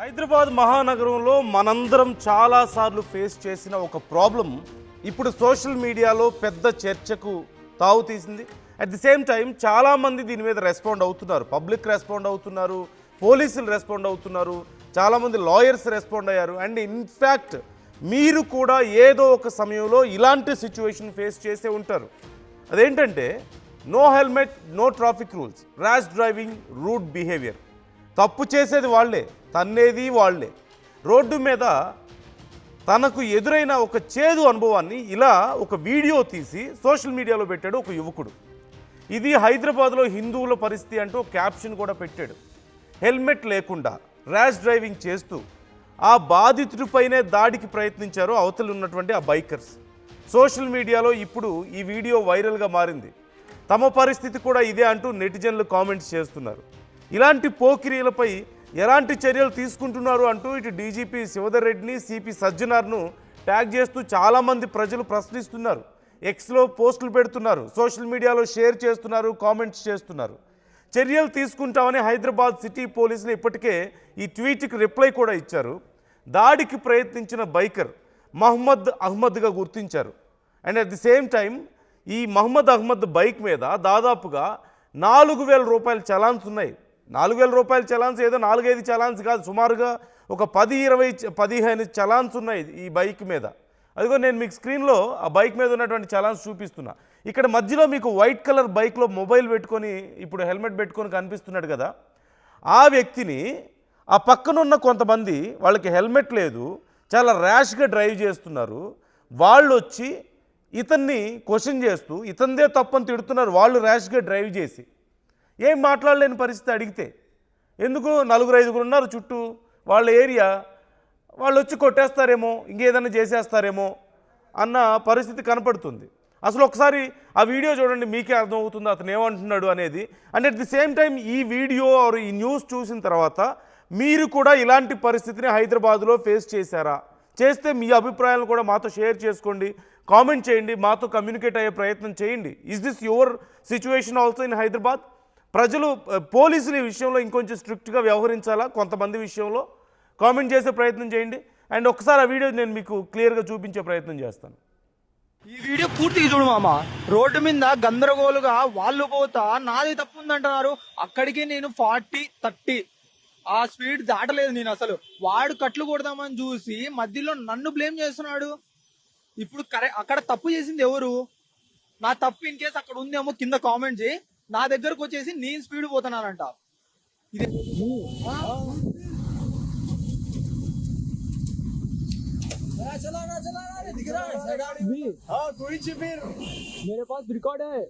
హైదరాబాద్ మహానగరంలో మనందరం చాలాసార్లు ఫేస్ చేసిన ఒక ప్రాబ్లం ఇప్పుడు సోషల్ మీడియాలో పెద్ద చర్చకు తావు తీసింది. అట్ ది సేమ్ టైం చాలామంది దీని మీద రెస్పాండ్ అవుతున్నారు. పబ్లిక్ రెస్పాండ్ అవుతున్నారు, పోలీసులు రెస్పాండ్ అవుతున్నారు, చాలామంది లాయర్స్ రెస్పాండ్ అయ్యారు. అండ్ ఇన్ఫ్యాక్ట్ మీరు కూడా ఏదో ఒక సమయంలో ఇలాంటి సిచ్యువేషన్ ఫేస్ చేసే ఉంటారు. అదేంటంటే no helmet, no traffic rules, rash driving, rude behaviour. తప్పు చేసేది వాళ్ళే, తన్నేది వాళ్ళే. రోడ్డు మీద తనకు ఎదురైన ఒక చేదు అనుభవాన్ని ఇలా ఒక వీడియో తీసి సోషల్ మీడియాలో పెట్టాడు ఒక యువకుడు. ఇది హైదరాబాద్లో హిందువుల పరిస్థితి అంటూ క్యాప్షన్ కూడా పెట్టాడు. హెల్మెట్ లేకుండా ర్యాష్ డ్రైవింగ్ చేస్తూ ఆ బాధితుడిపైనే దాడికి ప్రయత్నించారు అవతల ఉన్నటువంటి ఆ బైకర్స్. సోషల్ మీడియాలో ఇప్పుడు ఈ వీడియో వైరల్గా మారింది. తమ పరిస్థితి కూడా ఇదే అంటూ నెటిజన్లు కామెంట్స్ చేస్తున్నారు. ఇలాంటి పోకిరీలపై ఎలాంటి చర్యలు తీసుకుంటున్నారు అంటూ ఇటు డీజీపీ శివధర్ రెడ్డిని, సిపి సజ్జనార్ను ట్యాగ్ చేస్తూ చాలామంది ప్రజలు ప్రశ్నిస్తున్నారు. ఎక్స్లో పోస్టులు పెడుతున్నారు, సోషల్ మీడియాలో షేర్ చేస్తున్నారు, కామెంట్స్ చేస్తున్నారు. చర్యలు తీసుకుంటామని హైదరాబాద్ సిటీ పోలీసులు ఇప్పటికే ఈ ట్వీట్కి రిప్లై కూడా ఇచ్చారు. దాడికి ప్రయత్నించిన బైకర్ మహమ్మద్ అహ్మద్గా గుర్తించారు. And at the same time ఈ మహమ్మద్ అహ్మద్ బైక్ మీద దాదాపుగా 4,000 రూపాయల చలాన్స్ ఉన్నాయి. 4,000 రూపాయల చలాన్స్ ఏదో 4-5 చలాన్స్ కాదు, సుమారుగా ఒక 10-20-15 చలాన్స్ ఉన్నాయి ఈ బైక్ మీద. అదిగో నేను మీకు స్క్రీన్లో ఆ బైక్ మీద ఉన్నటువంటి చలాన్స్ చూపిస్తున్నా. ఇక్కడ మధ్యలో మీకు వైట్ కలర్ బైక్లో మొబైల్ పెట్టుకొని, ఇప్పుడు హెల్మెట్ పెట్టుకొని కనిపిస్తున్నాడు కదా, ఆ వ్యక్తిని ఆ పక్కనున్న కొంతమంది, వాళ్ళకి హెల్మెట్ లేదు, చాలా ర్యాష్గా డ్రైవ్ చేస్తున్నారు, వాళ్ళు వచ్చి ఇతన్ని క్వశ్చన్ చేస్తూ ఇతందే తప్పని తిడుతున్నారు. వాళ్ళు ర్యాష్గా డ్రైవ్ చేసి ఏం మాట్లాడలేని పరిస్థితి. అడిగితే ఎందుకు 4-5 ఉన్నారు చుట్టూ వాళ్ళ ఏరియా, వాళ్ళు వచ్చి కొట్టేస్తారేమో, ఇంకేదైనా చేసేస్తారేమో అన్న పరిస్థితి కనపడుతుంది. అసలు ఒకసారి ఆ వీడియో చూడండి, మీకే అర్థమవుతుంది అతను ఏమంటున్నాడు అనేది. And at the same time ఈ వీడియో ఆర్ ఈ న్యూస్ చూసిన తర్వాత మీరు కూడా ఇలాంటి పరిస్థితిని హైదరాబాద్లో ఫేస్ చేశారా? చేస్తే మీ అభిప్రాయాలను కూడా మాతో షేర్ చేసుకోండి, కామెంట్ చేయండి, మాతో కమ్యూనికేట్ అయ్యే ప్రయత్నం చేయండి. Is this your situation also in Hyderabad? ప్రజలు, పోలీసులు ఈ విషయంలో ఇంకొంచెం స్ట్రిక్ట్గా వ్యవహరించాలా కొంతమంది విషయంలో? కామెంట్ చేసే ప్రయత్నం చేయండి. అండ్ ఒకసారి ఆ వీడియో నేను మీకు క్లియర్గా చూపించే ప్రయత్నం చేస్తాను. ఈ వీడియో పూర్తిగా చూడు మామ. రోడ్డు మీద గందరగోలుగా వాళ్ళు పోతా నాది తప్పు ఉందంటున్నారు. అక్కడికి నేను 40-30 ఆ స్పీడ్ దాటలేదు నేను. అసలు వాడు కట్లు కొడదామని చూసి మధ్యలో నన్ను బ్లేమ్ చేస్తున్నాడు. ఇప్పుడు అక్కడ తప్పు చేసింది ఎవరు? నా తప్పు ఇన్ కేసు అక్కడ ఉందేమో కింద కామెంట్ చేయి. నా దగ్గరకు వచ్చేసి నేను స్పీడ్ పోతున్నానంట. ఇది मेरे पास रिकॉर्ड है.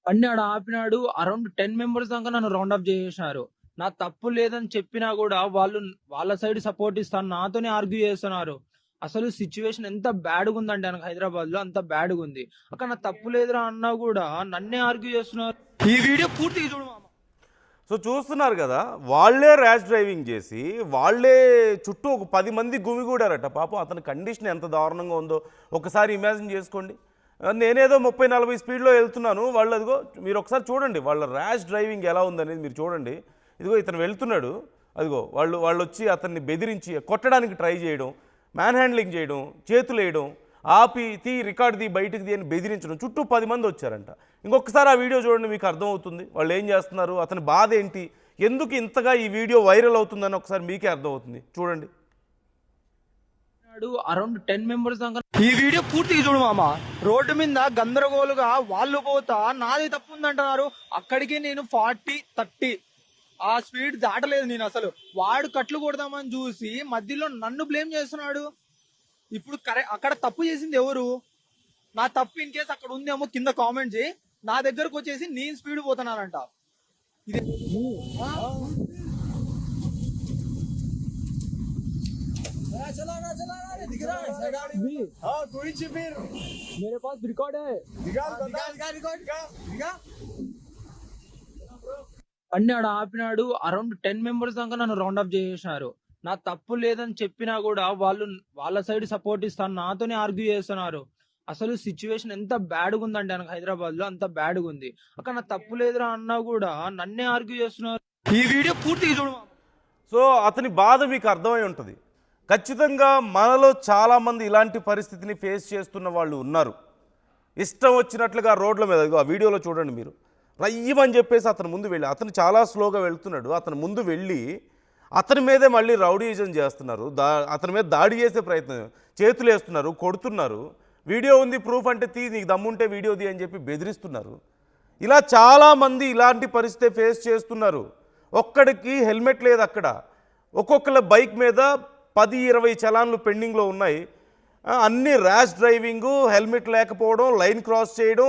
అన్ని ఆడ ఆపినాడు. అరౌండ్ 10 మెంబర్స్ దాకా నన్ను రౌండ్ అప్ చేసేసినారు. నా తప్పు లేదని చెప్పినా కూడా వాళ్ళు వాళ్ళ సైడ్ సపోర్ట్ ఇస్తాను, నాతోనే ఆర్గ్యూ చేస్తున్నారు. అసలు సిచ్యువేషన్ ఎంత బ్యాడ్గా ఉందంటే నాకు హైదరాబాద్ లో అంత బ్యాడ్గా ఉంది. అక్కడ నా తప్పు లేదురా అన్నా కూడా నన్నే ఆర్గ్యూ చేస్తున్నారు. ఈ వీడియో పూర్తిగా చూడు మామ. సో చూస్తున్నారు కదా, వాళ్ళే ర్యాష్ డ్రైవింగ్ చేసి వాళ్ళే చుట్టూ ఒక 10 మంది గుమిగూడారట. పాపం అతని కండిషన్ ఎంత దారుణంగా ఉందో ఒకసారి ఇమాజిన్ చేసుకోండి. నేనేదో 30-40 స్పీడ్లో వెళ్తున్నాను, వాళ్ళు అదిగో మీరు ఒకసారి చూడండి వాళ్ళ ర్యాష్ డ్రైవింగ్ ఎలా ఉందనేది మీరు చూడండి. ఇదిగో ఇతను వెళ్తున్నాడు, అదిగో వాళ్ళు వచ్చి అతన్ని బెదిరించి కొట్టడానికి ట్రై చేయడం, మ్యాన్ హ్యాండ్లింగ్ చేయడం, చేతులు వేయడం, ఆపి రికార్డ్ బయటకు అని బెదిరించడం. చుట్టూ 10 మంది వచ్చారంట. ఇంకొకసారి ఆ వీడియో చూడండి, మీకు అర్థమవుతుంది వాళ్ళు ఏం చేస్తున్నారు, అతని బాధ ఏంటి, ఎందుకు ఇంతగా ఈ వీడియో వైరల్ అవుతుందని ఒకసారి మీకే అర్థమవుతుంది. చూడండి. అరౌండ్ 10 మెంబర్స్ దాకా ఈ వీడియో పూర్తిగా చూడు మామ. రోడ్డు మీద గందరగోలుగా వాళ్ళు పోతా నాది తప్పు ఉందంటున్నారు. అక్కడికి నేను 40-30 ఆ స్పీడ్ దాటలేదు నేను. అసలు వాడు కట్లు కొడదామని చూసి మధ్యలో నన్ను బ్లేమ్ చేస్తున్నాడు. ఇప్పుడు అక్కడ తప్పు చేసింది ఎవరు? నా తప్పు ఇన్ కేసు అక్కడ ఉందేమో కింద కామెంట్ చేయి. నా దగ్గరకు వచ్చేసి నేను స్పీడ్ పోతున్నానంట. ఇది मेरे पास रिकॉर्ड है. అన్ని ఆడ ఆపినాడు. అరౌండ్ 10 మెంబర్స్ దాకా నన్ను రౌండ్ అప్ చేసేసినారు. నా తప్పు లేదని చెప్పినా కూడా వాళ్ళు వాళ్ళ సైడ్ సపోర్ట్ ఇస్తాను, నాతోనే ఆర్గ్యూ చేస్తున్నారు. అసలు సిచ్యువేషన్ ఎంత బ్యాడ్గా ఉందంటే నాకు హైదరాబాద్ లో అంత బ్యాడ్గా ఉంది. అక్కడ నా తప్పు లేదురా అన్నా కూడా నన్నే ఆర్గ్యూ చేస్తున్నారు. ఈ వీడియో పూర్తిగా చూడు మామ. సో అతని బాధ మీకు అర్థమై ఉంటుంది. ఖచ్చితంగా మనలో చాలామంది ఇలాంటి పరిస్థితిని ఫేస్ చేస్తున్న వాళ్ళు ఉన్నారు. ఇష్టం వచ్చినట్లుగా రోడ్ల మీద, ఇదిగో ఆ వీడియోలో చూడండి మీరు, రయ్యమని చెప్పేసి అతని ముందు వెళ్ళి, అతను చాలా స్లోగా వెళ్తున్నాడు, అతని ముందు వెళ్ళి అతని మీదే మళ్ళీ రౌడీయిజం చేస్తున్నారు, అతని మీద దాడి చేసే ప్రయత్నం, చేతులు వేస్తున్నారు, కొడుతున్నారు. వీడియో ఉంది, ప్రూఫ్ అంటే తీ, నీకు దమ్ముంటే వీడియో తీ అని చెప్పి బెదిరిస్తున్నారు. ఇలా చాలామంది ఇలాంటి పరిస్థితి ఫేస్ చేస్తున్నారు. ఒక్కడికి హెల్మెట్ లేదు అక్కడ. ఒక్కొక్కళ్ళ బైక్ మీద 10-20 చలాన్లు పెండింగ్లో ఉన్నాయి. అన్ని ర్యాష్ డ్రైవింగు, హెల్మెట్ లేకపోవడం, లైన్ క్రాస్ చేయడం,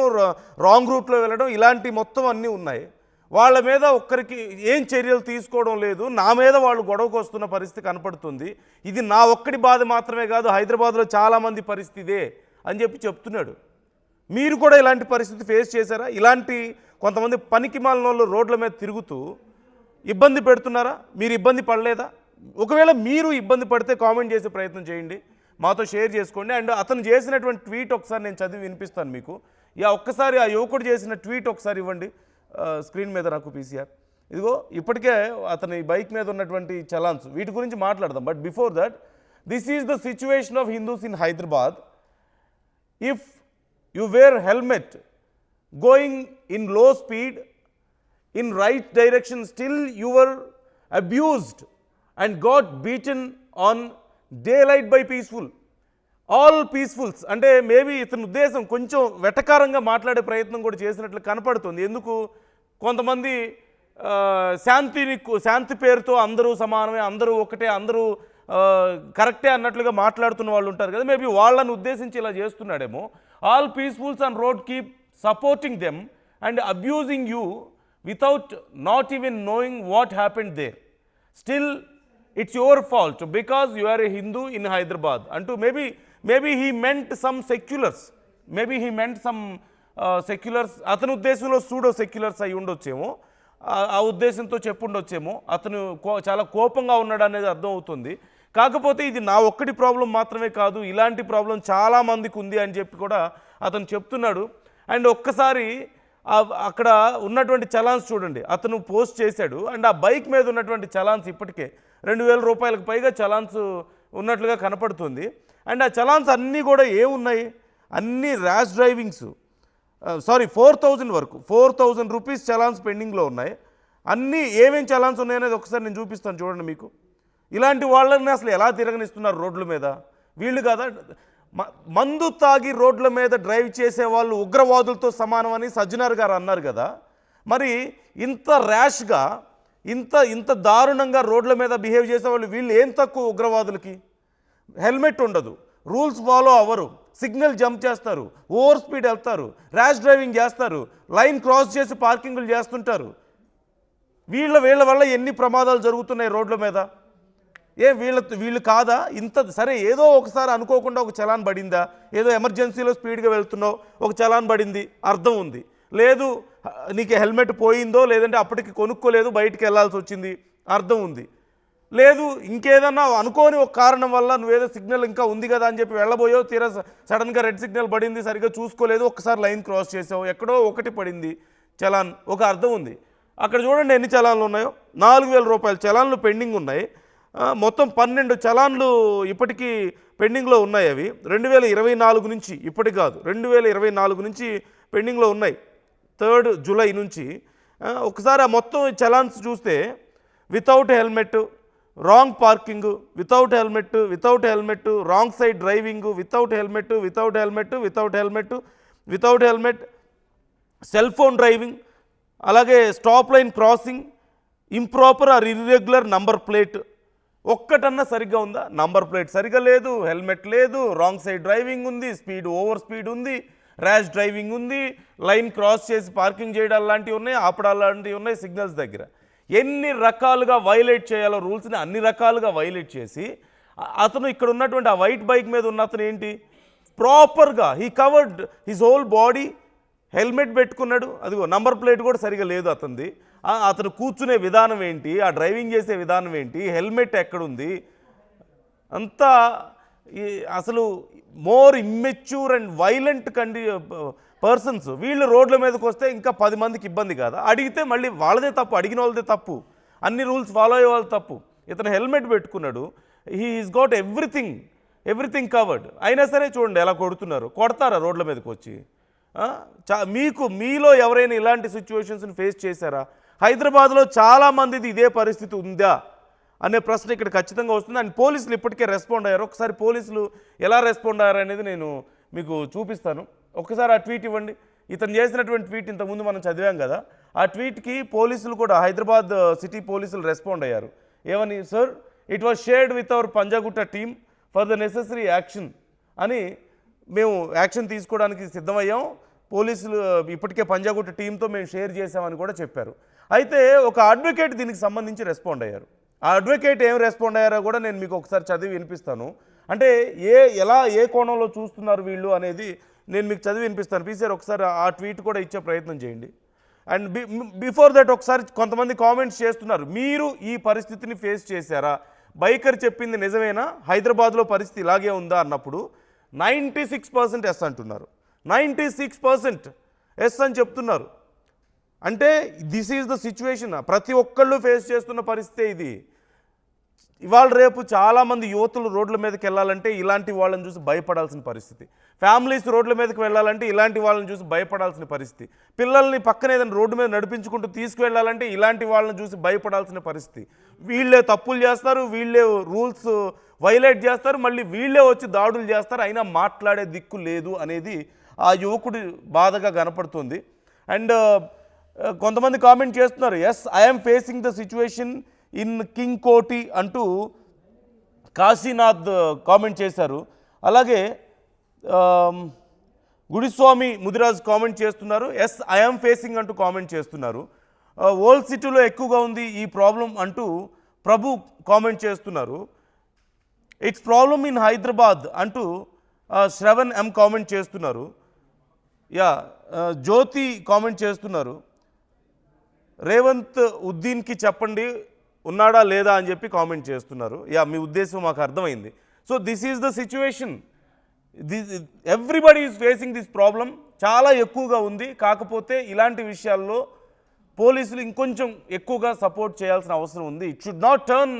రాంగ్ రూట్లో వెళ్ళడం, ఇలాంటి మొత్తం అన్నీ ఉన్నాయి. వాళ్ళ మీద ఒక్కరికి ఏం చర్యలు తీసుకోవడం లేదు. నా మీద వాళ్ళు గొడవకు వస్తున్న పరిస్థితి కనపడుతుంది. ఇది నా ఒక్కడి బాధ మాత్రమే కాదు, హైదరాబాద్లో చాలామంది పరిస్థితి ఇదే అని చెప్పి చెప్తున్నాడు. మీరు కూడా ఇలాంటి పరిస్థితి ఫేస్ చేశారా? ఇలాంటి కొంతమంది పనికి మాలిన వాళ్ళు రోడ్ల మీద తిరుగుతూ ఇబ్బంది పెడుతున్నారా? మీరు ఇబ్బంది పడలేదా? ఒకవేళ మీరు ఇబ్బంది పడితే కామెంట్ చేసే ప్రయత్నం చేయండి, మాతో షేర్ చేసుకోండి. అండ్ అతను చేసినటువంటి ట్వీట్ ఒకసారి నేను చదివి వినిపిస్తాను మీకు. ఒక్కసారి ఆ యువకుడు చేసిన ట్వీట్ ఒకసారి ఇవ్వండి స్క్రీన్ మీద నాకు పీసీఆర్. ఇదిగో ఇప్పటికే అతని బైక్ మీద ఉన్నటువంటి చలాన్స్, వీటి గురించి మాట్లాడదాం. But before that, this is the situation of Hindus in Hyderabad. If you wear helmet going in low speed in right direction, still you were abused and got beaten on daylight by peaceful, all peacefuls. అంటే maybe ఇతని ఉద్దేశం కొంచెం వెటకారంగా మాట్లాడే ప్రయత్నం కూడా చేసినట్లు కనపడుతుంది. ఎందుకు? కొంతమంది శాంతి పేరుతో అందరూ సమానమే, అందరూ ఒకటే, అందరూ కరెక్టే అన్నట్లుగా మాట్లాడుతున్న వాళ్ళు ఉంటారు కదా, మేబీ వాళ్ళని ఉద్దేశించి ఇలా చేస్తున్నాడేమో. All peacefuls on road keep supporting them and abusing you without not even knowing what happened there. Still, it's your fault because you are a Hindu in Hyderabad. And maybe he meant some seculars. Maybe he meant some seculars. అతని ఉద్దేశంలో pseudo seculars అయి ఉండొచ్చేమో, ఆ ఉద్దేశంతో చెప్పుండొచ్చేమో. అతను చాలా కోపంగా ఉన్నాడు అనేది అర్థమవుతుంది. కాకపోతే ఇది నా ఒక్కటి ప్రాబ్లం మాత్రమే కాదు, ఇలాంటి ప్రాబ్లం చాలామందికి ఉంది అని చెప్పి కూడా అతను చెప్తున్నాడు. అండ్ ఒక్కసారి అక్కడ ఉన్నటువంటి చలాన్స్ చూడండి, అతను పోస్ట్ చేశాడు. అండ్ ఆ బైక్ మీద ఉన్నటువంటి చలాన్స్ ఇప్పటికే 2000 రూపాయలకు పైగా చలాన్స్ ఉన్నట్లుగా కనపడుతుంది. అండ్ ఆ చలాన్స్ అన్నీ కూడా ఏమున్నాయి? అన్నీ ర్యాష్ డ్రైవింగ్స్, 4000 వరకు, 4000 రూపీస్ చలాన్స్ పెండింగ్లో ఉన్నాయి. అన్నీ ఏమేమి చలాన్స్ ఉన్నాయనేది ఒకసారి నేను చూపిస్తాను చూడండి మీకు. ఇలాంటి వాళ్ళని అసలు ఎలా తిరగనిస్తున్నారు రోడ్ల మీద? వీళ్ళు కదా మందు తాగి రోడ్ల మీద డ్రైవ్ చేసే వాళ్ళు ఉగ్రవాదులతో సమానమని సజ్జనార్ గారు అన్నారు కదా. మరి ఇంత ర్యాష్గా, ఇంత దారుణంగా రోడ్ల మీద బిహేవ్ చేసేవాళ్ళు వీళ్ళు ఏం తక్కువ ఉగ్రవాదులకి? హెల్మెట్ ఉండదు, రూల్స్ ఫాలో అవ్వరు, సిగ్నల్ జంప్ చేస్తారు, ఓవర్ స్పీడ్ వెళ్తారు, ర్యాష్ డ్రైవింగ్ చేస్తారు, లైన్ క్రాస్ చేసి పార్కింగ్లు చేస్తుంటారు. వీళ్ళ వల్ల ఎన్ని ప్రమాదాలు జరుగుతున్నాయి రోడ్ల మీద? వీళ్ళు కాదా ఇంత? సరే, ఏదో ఒకసారి అనుకోకుండా ఒక చలాన్ పడిందా? ఏదో ఎమర్జెన్సీలో స్పీడ్గా వెళ్తున్నావు, ఒక చలాన్ పడింది, అర్థం ఉంది. లేదు నీకు హెల్మెట్ పోయిందో, లేదంటే అప్పటికి కొనుక్కోలేదు, బయటికి వెళ్ళాల్సి వచ్చింది, అర్థం ఉంది. లేదు ఇంకేదన్నా అనుకోని ఒక కారణం వల్ల నువ్వేదో సిగ్నల్ ఇంకా ఉంది కదా అని చెప్పి వెళ్ళబోయో, తీరా సడన్గా రెడ్ సిగ్నల్ పడింది, సరిగ్గా చూసుకోలేదు, ఒక్కసారి లైన్ క్రాస్ చేసావు, ఎక్కడో ఒకటి పడింది చలాన్, ఒక అర్థం ఉంది. అక్కడ చూడండి ఎన్ని చలాన్లు ఉన్నాయో, 4000 రూపాయల చలాన్లు పెండింగ్ ఉన్నాయి. మొత్తం 12 చలాన్లు ఇప్పటికీ పెండింగ్లో ఉన్నాయి. అవి 2024 నుంచి, ఇప్పటి కాదు, 2024 నుంచి పెండింగ్లో ఉన్నాయి, 3 జూలై నుంచి. ఒకసారి ఆ మొత్తం చలాన్స్ చూస్తే without helmet, wrong parking, without helmet, wrong side driving, without helmet, cell phone driving, అలాగే stop line crossing, improper or irregular number plate. ఒక్కటన్నా సరిగ్గా ఉందా? నంబర్ ప్లేట్ సరిగ్గా లేదు, హెల్మెట్ లేదు, రాంగ్ సైడ్ డ్రైవింగ్ ఉంది, ఓవర్ స్పీడ్ ఉంది, ర్యాష్ డ్రైవింగ్ ఉంది, లైన్ క్రాస్ చేసి పార్కింగ్ చేయడం లాంటివి ఉన్నాయి, ఆపడాలు లాంటివి ఉన్నాయి సిగ్నల్స్ దగ్గర. ఎన్ని రకాలుగా వైలేట్ చేయాలో రూల్స్ని అన్ని రకాలుగా వైలేట్ చేసి అతను ఇక్కడ ఉన్నటువంటి ఆ వైట్ బైక్ మీద ఉన్న అతను ఏంటి, ప్రాపర్గా he covered his whole body, helmet పెట్టుకున్నాడు, అదిగో నంబర్ ప్లేట్ కూడా సరిగా లేదు అతనిది. అతను కూర్చునే విధానం ఏంటి, ఆ డ్రైవింగ్ చేసే విధానం ఏంటి, హెల్మెట్ ఎక్కడుంది, అంతా అసలు more immature and violent persons వీళ్ళు రోడ్ల మీదకి వస్తే ఇంకా 10 మందికి ఇబ్బంది కాదా? అడిగితే మళ్ళీ వాళ్ళదే తప్పు, అడిగిన వాళ్ళదే తప్పు, అన్ని రూల్స్ ఫాలో అయ్యే వాళ్ళు తప్పు. ఇతను హెల్మెట్ పెట్టుకున్నాడు, హీఈస్ గాట్ ఎవ్రీథింగ్ కవర్డ్, అయినా సరే చూడండి ఎలా కొడుతున్నారు. కొడతారా రోడ్ల మీదకి వచ్చి? మీలో ఎవరైనా ఇలాంటి సిచ్యువేషన్స్ని ఫేస్ చేశారా? హైదరాబాద్లో చాలామందిది ఇదే పరిస్థితి ఉందా అనే ప్రశ్న ఇక్కడ ఖచ్చితంగా వస్తుంది. అండ్ పోలీసులు ఇప్పటికే రెస్పాండ్ అయ్యారు. ఒకసారి పోలీసులు ఎలా రెస్పాండ్ అయ్యారు అనేది నేను మీకు చూపిస్తాను. ఒక్కసారి ఆ ట్వీట్ ఇవ్వండి. ఇతను చేసినటువంటి ట్వీట్ ఇంతకుముందు మనం చదివాం కదా, ఆ ట్వీట్కి పోలీసులు కూడా హైదరాబాద్ సిటీ పోలీసులు రెస్పాండ్ అయ్యారు. ఏమని? Sir, it was shared with our Panjagutta team for the necessary action అని, మేము యాక్షన్ తీసుకోవడానికి సిద్ధమయ్యాం, పోలీసులు ఇప్పటికే పంజాగుట్ట టీంతో మేము షేర్ చేసామని కూడా చెప్పారు. అయితే ఒక అడ్వకేట్ దీనికి సంబంధించి రెస్పాండ్ అయ్యారు. ఆ అడ్వకేట్ ఏం రెస్పాండ్ అయ్యారో కూడా నేను మీకు ఒకసారి చదివి వినిపిస్తాను. అంటే ఏ కోణంలో చూస్తున్నారు వీళ్ళు అనేది నేను మీకు చదివి వినిపిస్తాను. పీసీఆర్ ఒకసారి ఆ ట్వీట్ కూడా ఇచ్చే ప్రయత్నం చేయండి. అండ్ బిఫోర్ దట్ ఒకసారి కొంతమంది కామెంట్స్ చేస్తున్నారు, మీరు ఈ పరిస్థితిని ఫేస్ చేశారా? బైకర్ చెప్పింది నిజమేనా? హైదరాబాద్లో పరిస్థితి ఇలాగే ఉందా అన్నప్పుడు 96% ఎస్ అంటున్నారు. 96% ఎస్ అని చెప్తున్నారు. అంటే దిస్ ఈజ్ ద సిచ్యువేషన్. ప్రతి ఒక్కళ్ళు ఫేస్ చేస్తున్న పరిస్థితే ఇది. ఇవాళ రేపు చాలామంది యువతులు రోడ్ల మీదకి వెళ్ళాలంటే ఇలాంటి వాళ్ళని చూసి భయపడాల్సిన పరిస్థితి. ఫ్యామిలీస్ రోడ్ల మీదకి వెళ్ళాలంటే ఇలాంటి వాళ్ళని చూసి భయపడాల్సిన పరిస్థితి. పిల్లల్ని పక్కన ఏదైనా రోడ్డు మీద నడిపించుకుంటూ తీసుకువెళ్ళాలంటే ఇలాంటి వాళ్ళని చూసి భయపడాల్సిన పరిస్థితి. వీళ్ళే తప్పులు చేస్తారు, వీళ్ళే రూల్స్ వైలేట్ చేస్తారు, మళ్ళీ వీళ్ళే వచ్చి దాడులు చేస్తారు, అయినా మాట్లాడే దిక్కు లేదు అనేది ఆ యువకుడి బాధగా కనపడుతుంది. అండ్ కొంతమంది కామెంట్ చేస్తున్నారు, yes I'm facing the situation in King Koti అంటూ కాశీనాథ్ కామెంట్ చేశారు. అలాగే గుడిస్వామి ముదిరాజ్ కామెంట్ చేస్తున్నారు, ఎస్ ఐఎమ్ ఫేసింగ్ అంటూ కామెంట్ చేస్తున్నారు. ఓల్డ్ సిటీలో ఎక్కువగా ఉంది ఈ ప్రాబ్లం అంటూ ప్రభు కామెంట్ చేస్తున్నారు. ఇట్స్ ప్రాబ్లమ్ ఇన్ హైదరాబాద్ అంటూ శ్రవణ్ ఎం కామెంట్ చేస్తున్నారు. జ్యోతి కామెంట్ చేస్తున్నారు, రేవంత్ ఉద్దీన్కి చెప్పండి ఉన్నాడా లేదా అని చెప్పి కామెంట్ చేస్తున్నారు. మీ ఉద్దేశం మాకు అర్థమైంది. So this is the situation. Everybody is facing this problem. చాలా ఎక్కువగా ఉంది. కాకపోతే ఇలాంటి విషయాల్లో పోలీసులు ఇంకొంచెం ఎక్కువగా సపోర్ట్ చేయాల్సిన అవసరం ఉంది. It should not turn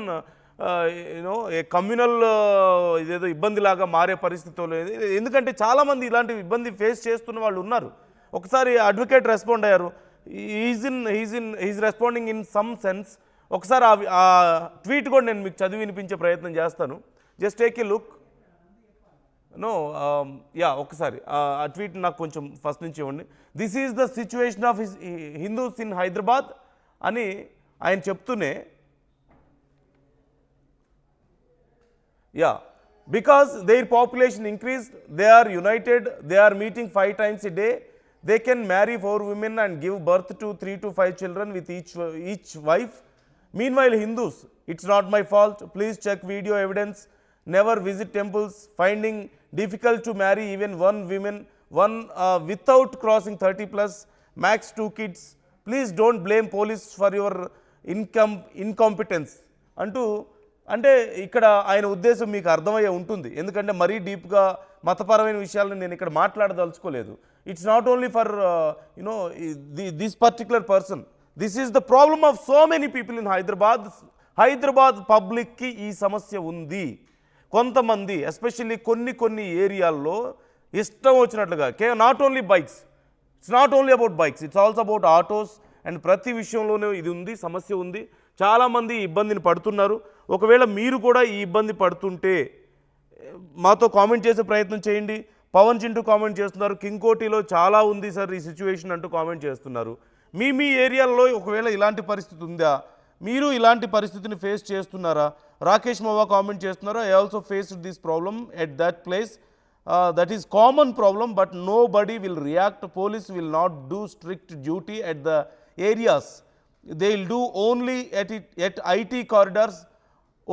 A communal ఇదేదో ఇబ్బందిలాగా మారే పరిస్థితిలో లేదు. ఎందుకంటే చాలామంది ఇలాంటి ఇబ్బంది ఫేస్ చేస్తున్న వాళ్ళు ఉన్నారు. ఒకసారి అడ్వకేట్ రెస్పాండ్ అయ్యారు, is responding in some sense. ఒకసారి ఆ ట్వీట్ కూడా నేను మీకు చదివి వినిపించే ప్రయత్నం చేస్తాను. Just take a look. ఒకసారి ఆ ట్వీట్ నాకు కొంచెం ఫస్ట్ నుంచి ఇవ్వండి. This is the situation of Hindus in Hyderabad అని ఆయన చెప్తూనే, because their population increased, they are united, they are meeting 5 times a day, they can marry 4 women and give birth to 3 to 5 children with each wife. Meanwhile Hindus, it's not my fault, please check video evidence, never visit temples, finding difficult to marry even one without crossing 30 plus, max 2 kids, please don't blame police for your incompetence అంటూ. అంటే ఇక్కడ ఆయన ఉద్దేశం మీకు అర్థమయ్యే ఉంటుంది, ఎందుకంటే మరీ డీప్గా మతపరమైన విషయాలను నేను ఇక్కడ మాట్లాడదలుచుకోలేదు. It's not only for this particular person, this is the problem of so many people in Hyderabad పబ్లిక్కి ఈ సమస్య ఉంది. కొంతమంది ఎస్పెషల్లీ కొన్ని ఏరియాల్లో ఇష్టం వచ్చినట్లుగా, not only bikes, it's not only about bikes, it's also about autos and ప్రతి విషయంలోనే ఇది ఉంది, సమస్య ఉంది. చాలామంది ఇబ్బందిని పడుతున్నారు. ఒకవేళ మీరు కూడా ఈ ఇబ్బంది పడుతుంటే మాతో కామెంట్ చేసే ప్రయత్నం చేయండి. పవన్ చింటూ కామెంట్ చేస్తున్నారు, కింగ్ కోటిలో చాలా ఉంది సార్ ఈ సిచ్యువేషన్ అంటూ కామెంట్ చేస్తున్నారు. మీ ఏరియాలో ఒకవేళ ఇలాంటి పరిస్థితి ఉందా? మీరు ఇలాంటి పరిస్థితిని ఫేస్ చేస్తున్నారా? రాకేష్ మవ్వా కామెంట్ చేస్తున్నారు, I also faced this problem at that place, that is common problem but nobody will react, police will not do strict duty at the areas, they will do only at IT corridors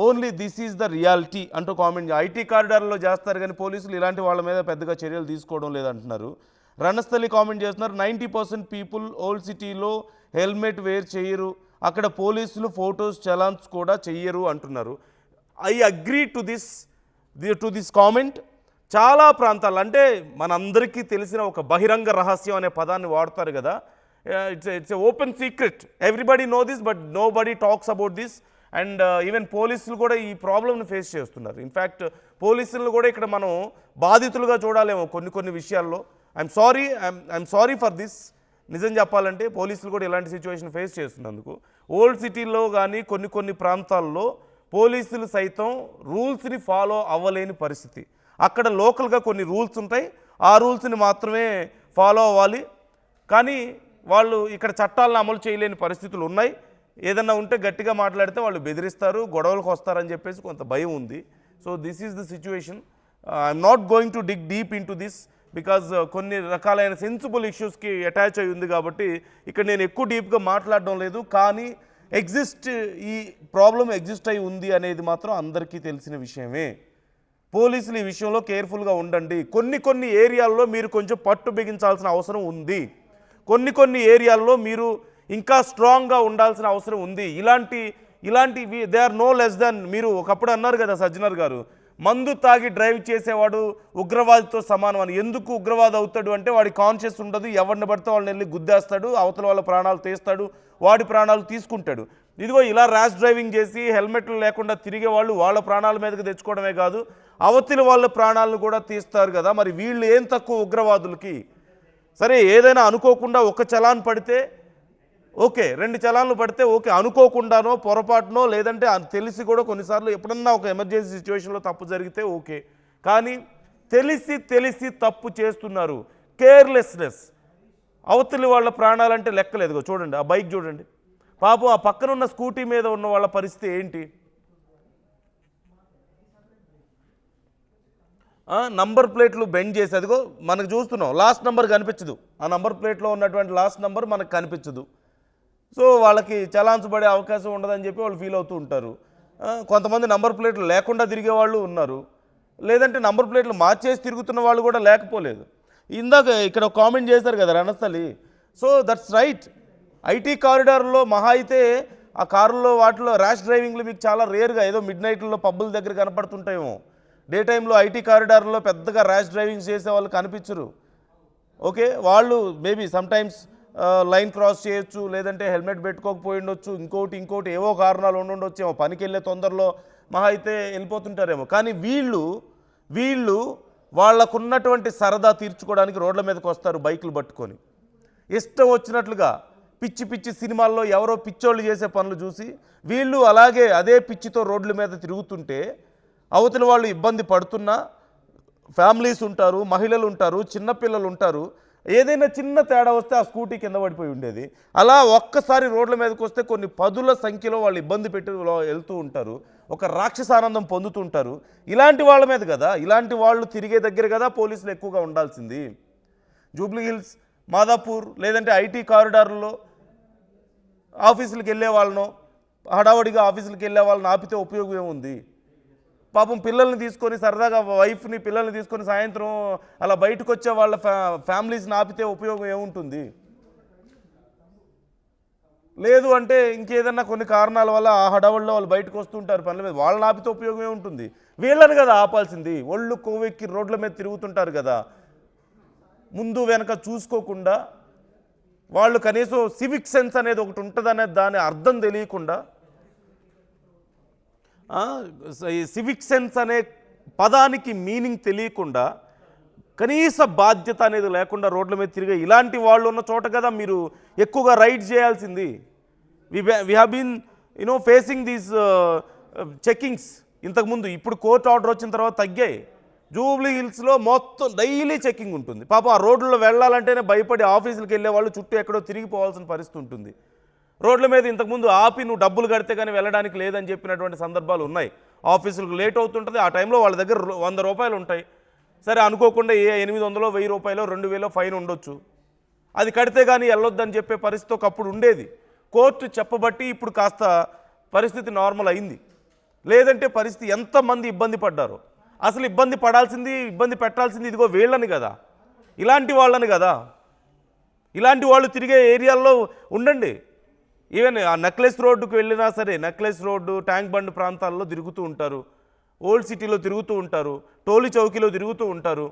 only, this is the reality అంటూ comment. IT కారిడార్లో చేస్తారు కానీ పోలీసులు ఇలాంటి వాళ్ళ మీద పెద్దగా చర్యలు తీసుకోవడం లేదంటున్నారు. రణస్థలి కామెంట్ చేస్తున్నారు, 90% పీపుల్ ఓల్డ్ సిటీలో హెల్మెట్ వేర్ చేయరు, అక్కడ పోలీసులు ఫొటోస్ చలాన్స్ కూడా చెయ్యరు అంటున్నారు. I agree to this to this comment. చాలా ప్రాంతాలు అంటే మనందరికీ తెలిసిన ఒక బహిరంగ రహస్యం అనే పదాన్ని వాడతారు కదా. It's a open secret, everybody know this but nobody talks about this. And even పోలీసులు కూడా ఈ ప్రాబ్లమ్ని ఫేస్ చేస్తున్నారు. ఇన్ఫ్యాక్ట్ పోలీసులను కూడా ఇక్కడ మనం బాధితులుగా చూడాలేమో కొన్ని విషయాల్లో. I'm sorry for this. నిజం చెప్పాలంటే పోలీసులు కూడా ఇలాంటి సిచ్యువేషన్ ఫేస్ చేస్తున్నందుకు. ఓల్డ్ సిటీలో కానీ కొన్ని ప్రాంతాల్లో పోలీసులు సైతం రూల్స్ని ఫాలో అవ్వలేని పరిస్థితి. అక్కడ లోకల్గా కొన్ని రూల్స్ ఉంటాయి, ఆ రూల్స్ని మాత్రమే ఫాలో అవ్వాలి. కానీ వాళ్ళు ఇక్కడ చట్టాలను అమలు చేయలేని పరిస్థితులు ఉన్నాయి. ఏదన్నా ఉంటే గట్టిగా మాట్లాడితే వాళ్ళు బెదిరిస్తారు, గొడవలకు వస్తారని చెప్పేసి కొంత భయం ఉంది. So this is the situation. I'm not going to dig deep in to this because కొన్ని రకాలైన సెన్సిబుల్ ఇష్యూస్కి అటాచ్ అయి ఉంది కాబట్టి ఇక్కడ నేను ఎక్కువ డీప్గా మాట్లాడడం లేదు. కానీ ఈ ప్రాబ్లం ఎగ్జిస్ట్ అయి ఉంది అనేది మాత్రం అందరికీ తెలిసిన విషయమే. పోలీసులు ఈ విషయంలో కేర్ఫుల్గా ఉండండి. కొన్ని ఏరియాల్లో మీరు కొంచెం పట్టు బిగించాల్సిన అవసరం ఉంది. కొన్ని ఏరియాల్లో మీరు ఇంకా స్ట్రాంగ్గా ఉండాల్సిన అవసరం ఉంది. ఇలాంటివి they are no less than. మీరు ఒకప్పుడు అన్నారు కదా సజ్జనర్ గారు, మందు తాగి డ్రైవ్ చేసేవాడు ఉగ్రవాదితో సమానం అని. ఎందుకు ఉగ్రవాది అవుతాడు అంటే వాడి కాన్షియస్ ఉండదు, ఎవరిని పడితే వాళ్ళని వెళ్ళి గుద్దేస్తాడు, అవతల వాళ్ళ ప్రాణాలు తీస్తాడు, వాడి ప్రాణాలు తీసుకుంటాడు. ఇదిగో ఇలా ర్యాష్ డ్రైవింగ్ చేసి హెల్మెట్లు లేకుండా తిరిగే వాళ్ళు వాళ్ళ ప్రాణాల మీదకి తెచ్చుకోవడమే కాదు, అవతలి వాళ్ళ ప్రాణాలను కూడా తీస్తారు కదా. మరి వీళ్ళు ఏం తక్కువ ఉగ్రవాదులకి? సరే ఏదైనా అనుకోకుండా ఒక చలాన్ పడితే ఓకే, 2 చలాన్లు పడితే ఓకే, అనుకోకుండానో పొరపాటునో లేదంటే తెలిసి కూడా కొన్నిసార్లు ఎప్పుడన్నా ఒక ఎమర్జెన్సీ సిచ్యువేషన్లో తప్పు జరిగితే ఓకే. కానీ తెలిసి తప్పు చేస్తున్నారు. కేర్లెస్నెస్. అవతలి వాళ్ళ ప్రాణాలంటే లెక్కలేదు. చూడండి ఆ బైక్ చూడండి, పాపం ఆ పక్కనున్న స్కూటీ మీద ఉన్న వాళ్ళ పరిస్థితి ఏంటి? నంబర్ ప్లేట్లు బెండ్ చేసి అదిగో మనకు చూస్తున్నాం, లాస్ట్ నెంబర్ కనిపించదు. ఆ నంబర్ ప్లేట్లో ఉన్నటువంటి లాస్ట్ నెంబర్ మనకు కనిపించదు. సో వాళ్ళకి చలాన్స్ పడే అవకాశం ఉండదని చెప్పి వాళ్ళు ఫీల్ అవుతూ ఉంటారు. కొంతమంది నంబర్ ప్లేట్లు లేకుండా తిరిగే వాళ్ళు ఉన్నారు, లేదంటే నంబర్ ప్లేట్లు మార్చేసి తిరుగుతున్న వాళ్ళు కూడా లేకపోలేదు. ఇందాక ఇక్కడ కామెంట్ చేశారు కదా Ranasthali. So that's right. IT కారిడార్లో మహా అయితే ఆ కారులో వాటిలో ర్యాష్ డ్రైవింగ్లు మీకు చాలా రేర్గా ఏదో మిడ్ నైట్లో పబ్బుల దగ్గర కనపడుతుంటాయేమో. డే టైంలో ఐటీ కారిడార్లో పెద్దగా ర్యాష్ డ్రైవింగ్ చేసే వాళ్ళు కనిపించరు. ఓకే, వాళ్ళు మేబీ సమ్టైమ్స్ లైన్ క్రాస్ చేయొచ్చు, లేదంటే హెల్మెట్ పెట్టుకోకపోయి ఉండొచ్చు, ఇంకోటి ఏవో కారణాలు ఉండొచ్చేమో, పనికి వెళ్ళే తొందరలో మహా అయితే వెళ్ళిపోతుంటారేమో. కానీ వీళ్ళు వాళ్ళకున్నటువంటి సరదా తీర్చుకోవడానికి రోడ్ల మీదకి వస్తారు బైకులు పట్టుకొని. ఇష్టం వచ్చినట్లుగా పిచ్చి సినిమాల్లో ఎవరో పిచ్చోళ్ళు చేసే పనులు చూసి వీళ్ళు అలాగే అదే పిచ్చితో రోడ్ల మీద తిరుగుతుంటే అవతల వాళ్ళు ఇబ్బంది పడుతున్నా, ఫ్యామిలీస్ ఉంటారు, మహిళలు ఉంటారు, చిన్నపిల్లలు ఉంటారు. ఏదైనా చిన్న తేడా వస్తే ఆ స్కూటీ కింద పడిపోయి ఉండేది. అలా ఒక్కసారి రోడ్ల మీదకి వస్తే కొన్ని పదుల సంఖ్యలో వాళ్ళు ఇబ్బంది పెట్టి వెళ్తూ ఉంటారు, ఒక రాక్షసానందం పొందుతుంటారు. ఇలాంటి వాళ్ళ మీద కదా, ఇలాంటి వాళ్ళు తిరిగే దగ్గర కదా పోలీసులు ఎక్కువగా ఉండాల్సింది. జూబ్లీ హిల్స్, మాదాపూర్ లేదంటే ఐటీ కారిడార్లో ఆఫీసులకు వెళ్ళే వాళ్ళనో హడావడిగా ఆఫీసులకు వెళ్ళే వాళ్ళని ఆపితే ఉపయోగం ఏముంది? పాపం పిల్లల్ని తీసుకొని సరదాగా వైఫ్ని పిల్లల్ని తీసుకొని సాయంత్రం అలా బయటకు వచ్చే వాళ్ళ ఫ్యామిలీస్ని ఆపితే ఉపయోగం ఏముంటుంది? లేదు అంటే ఇంకేదన్నా కొన్ని కారణాల వల్ల ఆ హడావుల్లో వాళ్ళు బయటకు వస్తుంటారు పనుల మీద, వాళ్ళని ఆపితే ఉపయోగం ఏముంటుంది? వీళ్ళని కదా ఆపాల్సింది. ఒళ్ళు కొవ్వెక్కి రోడ్ల మీద తిరుగుతుంటారు కదా, ముందు వెనక చూసుకోకుండా. వాళ్ళు కనీసం సివిక్ సెన్స్ అనేది ఒకటి ఉంటుందనే దాని అర్థం తెలియకుండా, సివిక్ సెన్స్ అనే పదానికి మీనింగ్ తెలియకుండా, కనీస బాధ్యత అనేది లేకుండా రోడ్ల మీద తిరిగే ఇలాంటి వాళ్ళు ఉన్న చోట కదా మీరు ఎక్కువగా రైడ్ చేయాల్సింది. We have been facing these checkings ఇంతకుముందు. ఇప్పుడు కోర్టు ఆర్డర్ వచ్చిన తర్వాత తగ్గాయి. జూబ్లీ హిల్స్లో మొత్తం డైలీ చెక్కింగ్ ఉంటుంది. పాపం ఆ రోడ్లలో వెళ్ళాలంటేనే భయపడి ఆఫీసులకు వెళ్ళే వాళ్ళు చుట్టూ ఎక్కడో తిరిగిపోవాల్సిన పరిస్థితి ఉంటుంది. రోడ్ల మీద ఇంతకుముందు ఆపి నువ్వు డబ్బులు కడితే కానీ వెళ్ళడానికి లేదని చెప్పినటువంటి సందర్భాలు ఉన్నాయి. ఆఫీసులకు లేట్ అవుతుంటుంది, ఆ టైంలో వాళ్ళ దగ్గర 100 రూపాయలు ఉంటాయి. సరే అనుకోకుండా 800, 1000 రూపాయలు, 2000 ఫైన్ ఉండొచ్చు. అది కడితే కానీ వెళ్ళొద్దని చెప్పే పరిస్థితి ఒకప్పుడు ఉండేది. కోర్టు చెప్పబట్టి ఇప్పుడు కాస్త పరిస్థితి నార్మల్ అయింది. లేదంటే పరిస్థితి ఎంతమంది ఇబ్బంది పడ్డారో. అసలు ఇబ్బంది పడాల్సింది, ఇబ్బంది పెట్టాల్సింది ఇదిగో వీళ్ళని కదా, ఇలాంటి వాళ్ళని కదా. ఇలాంటి వాళ్ళు తిరిగే ఏరియాల్లో ఉండండి. ఈవెన్ ఆ నెక్లెస్ రోడ్డుకు వెళ్ళినా సరే, నెక్లెస్ రోడ్డు, ట్యాంక్ బండ్ ప్రాంతాల్లో తిరుగుతూ ఉంటారు. ఓల్డ్ సిటీలో తిరుగుతూ ఉంటారు, టోలీ చౌకీలో తిరుగుతూ ఉంటారు,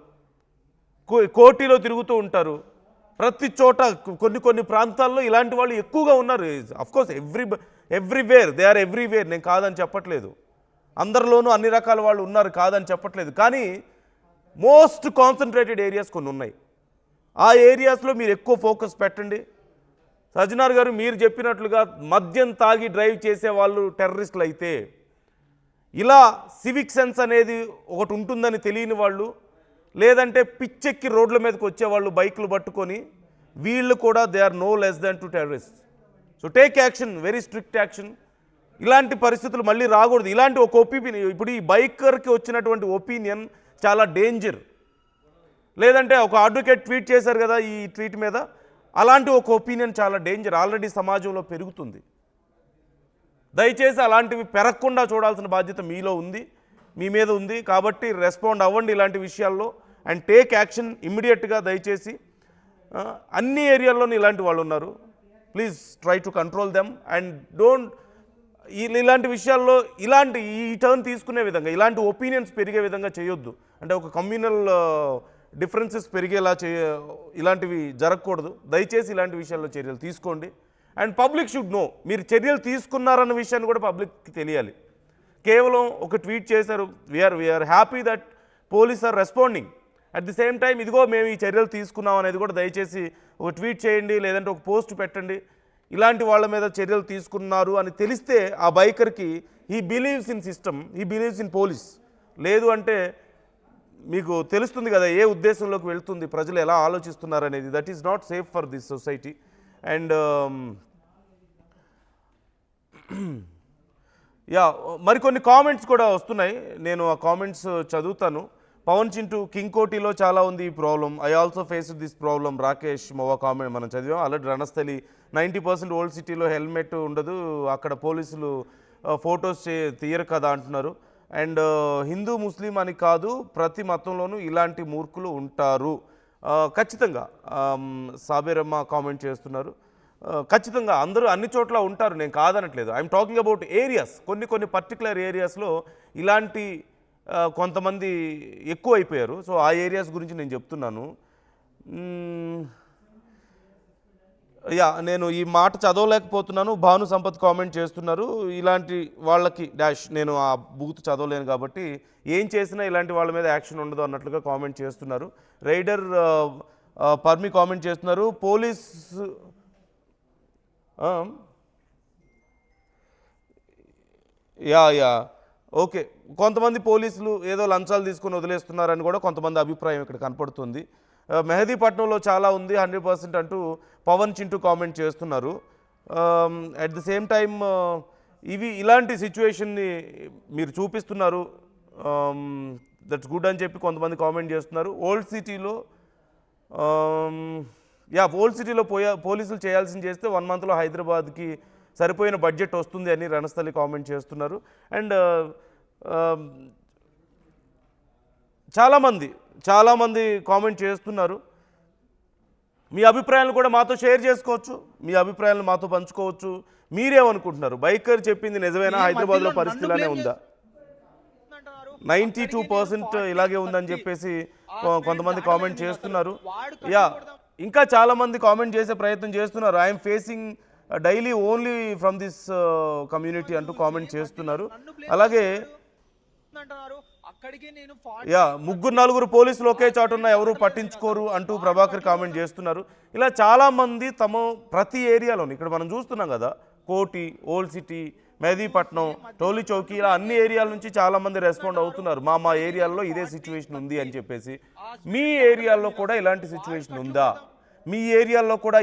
కోటిలో తిరుగుతూ ఉంటారు. ప్రతి చోట కొన్ని ప్రాంతాల్లో ఇలాంటి వాళ్ళు ఎక్కువగా ఉన్నారు. Of course everywhere they are everywhere, నేను కాదని చెప్పట్లేదు. అందరిలోనూ అన్ని రకాల వాళ్ళు ఉన్నారు, కాదని చెప్పట్లేదు. కానీ మోస్ట్ కాన్సన్ట్రేటెడ్ ఏరియాస్ కొన్ని ఉన్నాయి. ఆ ఏరియాస్లో మీరు ఎక్కువ ఫోకస్ పెట్టండి. సజ్జనార్ గారు మీరు చెప్పినట్లుగా మద్యం తాగి డ్రైవ్ చేసే వాళ్ళు టెర్రరిస్టులు అయితే, ఇలా సివిక్ సెన్స్ అనేది ఒకటి ఉంటుందని తెలియని వాళ్ళు, లేదంటే పిచ్చెక్కి రోడ్ల మీదకి వచ్చేవాళ్ళు బైకులు పట్టుకొని, వీళ్ళు కూడా they are no less than to terrorist. So take action, very strict action. ఇలాంటి పరిస్థితులు మళ్ళీ రాకూడదు. ఇలాంటి ఒక ఒపీనియన్, ఇప్పుడు ఈ బైకర్కి వచ్చినటువంటి ఒపీనియన్ చాలా డేంజర్. లేదంటే ఒక అడ్వకేట్ ట్వీట్ చేశారు కదా ఈ ట్వీట్ మీద, అలాంటి ఒక ఒపీనియన్ చాలా డేంజర్, ఆల్రెడీ సమాజంలో పెరుగుతుంది. దయచేసి అలాంటివి పెరగకుండా చూడాల్సిన బాధ్యత మీలో ఉంది, మీ మీద ఉంది. కాబట్టి రెస్పాండ్ అవ్వండి ఇలాంటి విషయాల్లో అండ్ టేక్ యాక్షన్ ఇమ్మీడియట్గా. దయచేసి అన్ని ఏరియాల్లోనూ ఇలాంటి వాళ్ళు ఉన్నారు. Please try to control them and don't ఇలాంటి విషయాల్లో ఈ టర్న్ తీసుకునే విధంగా, ఇలాంటి ఒపీనియన్స్ పెరిగే విధంగా చేయొద్దు. అంటే ఒక కమ్యూనల్ డిఫరెన్సెస్ పెరిగేలా ఇలాంటివి జరగకూడదు. దయచేసి ఇలాంటి విషయాల్లో చర్యలు తీసుకోండి. అండ్ పబ్లిక్ షుడ్ నో మీరు చర్యలు తీసుకున్నారన్న విషయాన్ని కూడా పబ్లిక్కి తెలియాలి. కేవలం ఒక ట్వీట్ చేశారు, we are happy that police are responding. At the same time ఇదిగో మేము ఈ చర్యలు తీసుకున్నాం అనేది కూడా దయచేసి ఒక ట్వీట్ చేయండి, లేదంటే ఒక పోస్ట్ పెట్టండి. ఇలాంటి వాళ్ళ మీద చర్యలు తీసుకున్నారు అని తెలిస్తే ఆ బైకర్కి he believes in system, he believes in police. లేదు అంటే మీకు తెలుస్తుంది కదా ఏ ఉద్దేశంలోకి వెళ్తుంది, ప్రజలు ఎలా ఆలోచిస్తున్నారు అనేది. That is not safe for this society. And మరికొన్ని కామెంట్స్ కూడా వస్తున్నాయి, నేను ఆ కామెంట్స్ చదువుతాను. పవన్ చింటూ, కింగ్ కోటిలో చాలా ఉంది ఈ problem, I also face this problem. Rakesh Mova comment మనం చదివాం. ఆల్రెడీ రణస్థలి 90% ఓల్డ్ సిటీలో హెల్మెట్ ఉండదు, అక్కడ పోలీసులు ఫొటోస్ తీయరు కదా అంటున్నారు. అండ్ హిందూ ముస్లిం అని కాదు, ప్రతి మతంలోనూ ఇలాంటి మూర్ఖులు ఉంటారు. ఖచ్చితంగా సాబేరమ్మ కామెంట్ చేస్తున్నారు. ఖచ్చితంగా అందరూ అన్ని చోట్ల ఉంటారు, నేను కాదనట్లేదు. I'm talking about areas. కొన్ని పర్టికులర్ ఏరియాస్లో ఇలాంటి కొంతమంది ఎక్కువ అయిపోయారు. సో ఆ ఏరియాస్ గురించి నేను చెప్తున్నాను. నేను ఈ మాట చదవలేకపోతున్నాను. భాను సంపత్ కామెంట్ చేస్తున్నారు, ఇలాంటి వాళ్ళకి డాష్, నేను ఆ బూత్ చదవలేను కాబట్టి ఏం చేసినా ఇలాంటి వాళ్ళ మీద యాక్షన్ ఉండదు అన్నట్లుగా కామెంట్ చేస్తున్నారు. రైడర్ పర్మి కామెంట్ చేస్తున్నారు, పోలీస్ ఓకే, కొంతమంది పోలీసులు ఏదో లంచాలు తీసుకొని వదిలేస్తున్నారని కూడా కొంతమంది అభిప్రాయం ఇక్కడ కనపడుతుంది. మెహదీపట్నంలో చాలా ఉంది 100% అంటూ పవన్ చింటూ కామెంట్ చేస్తున్నారు. అట్ ది సేమ్ టైమ్ ఇలాంటి సిచ్యువేషన్ని మీరు చూపిస్తున్నారు, దట్స్ గుడ్ అని చెప్పి కొంతమంది కామెంట్ చేస్తున్నారు. ఓల్డ్ సిటీలో పోలీసులు చేయాల్సింది చేస్తే 1 మంత్లో హైదరాబాద్కి సరిపోయిన బడ్జెట్ వస్తుంది అని రణస్థలి కామెంట్ చేస్తున్నారు. అండ్ చాలామంది కామెంట్ చేస్తున్నారు. మీ అభిప్రాయాలను కూడా మాతో షేర్ చేసుకోవచ్చు, మీ అభిప్రాయాలను మాతో పంచుకోవచ్చు. మీరేమనుకుంటున్నారు? బైకర్ చెప్పింది నిజమేనా? హైదరాబాద్లో పరిస్థితి ఇలానే ఉందా? 92% ఇలాగే ఉందని చెప్పేసి కొంతమంది కామెంట్ చేస్తున్నారు. ఇంకా చాలామంది కామెంట్ చేసే ప్రయత్నం చేస్తున్నారు. I'm facing daily only from this community అంటూ కామెంట్ చేస్తున్నారు. అలాగే 3-4 పోలీసులు ఒకే చాటున్న ఎవరు పట్టించుకోరు అంటూ ప్రభాకర్ కామెంట్ చేస్తున్నారు. ఇలా చాలామంది ప్రతి ఏరియాలోని, ఇక్కడ మనం చూస్తున్నాం కదా, కోటి, ఓల్డ్ సిటీ, మెహదీపట్నం, టోలీ చౌకీ, ఇలా అన్ని ఏరియాల నుంచి చాలామంది రెస్పాండ్ అవుతున్నారు. మా ఏరియాలో ఇదే సిచ్యువేషన్ ఉంది అని చెప్పేసి. మీ ఏరియాలో కూడా ఇలాంటి సిచ్యువేషన్ ఉందా? మీ ఏరియాలో కూడా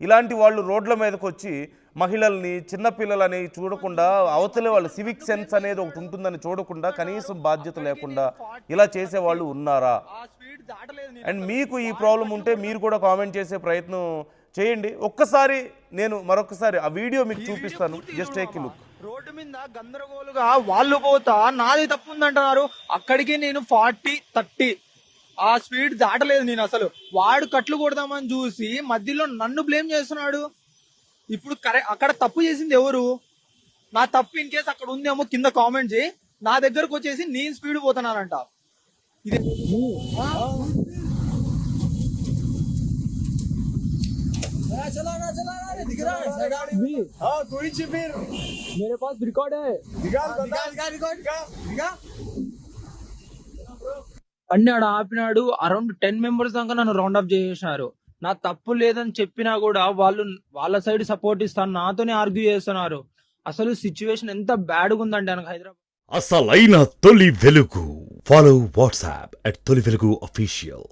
ఇలాంటి వాళ్ళు రోడ్ల మీదకి వచ్చి మహిళల్ని, చిన్నపిల్లలని చూడకుండా, అవతల వాళ్ళు సివిక్ సెన్స్ అనేది ఒకటి ఉంటుందని చూడకుండా, కనీసం బాధ్యత లేకుండా ఇలా చేసేవాళ్ళు ఉన్నారా? అండ్ మీకు ఈ ప్రాబ్లం ఉంటే మీరు కూడా కామెంట్ చేసే ప్రయత్నం చేయండి. నేను మరొకసారి ఆ వీడియో మీకు చూపిస్తాను, just take a look. Road మీద గందరగోలుగా వాళ్ళు పోతా నాది తప్పు ఉందంటున్నారు. అక్కడికి నేను 40-30 ఆ స్పీడ్ దాటలేదు నేను అసలు. వాడు కట్లు కొడదామని చూసి మధ్యలో నన్ను బ్లేమ్ చేస్తున్నాడు. ఇప్పుడు అక్కడ తప్పు చేసింది ఎవరు? నా తప్పు ఇన్ కేసు అక్కడ ఉందేమో కింద కామెంట్ చేయి. నా దగ్గరకు వచ్చేసి నేను స్పీడ్ పోతున్నానంట. ఇది मेरे पास रिकॉर्ड है. అన్ని ఆడ ఆపినాడు. అరౌండ్ 10 మెంబర్స్ దాకా నన్ను రౌండ్ అప్ చేసేసినారు. నా తప్పు లేదని చెప్పినా కూడా వాళ్ళు వాళ్ళ సైడ్ సపోర్ట్ ఇస్తాను, నాతోనే ఆర్గ్యూ చేస్తున్నారు. అసలు సిచ్యువేషన్ ఎంత బ్యాడ్గా ఉందంటే నాకు హైదరాబాద్. అసలైన తొలి వెలుగు. ఫాలో వాట్సాప్ @తొలి వెలుగు అఫీషియల్.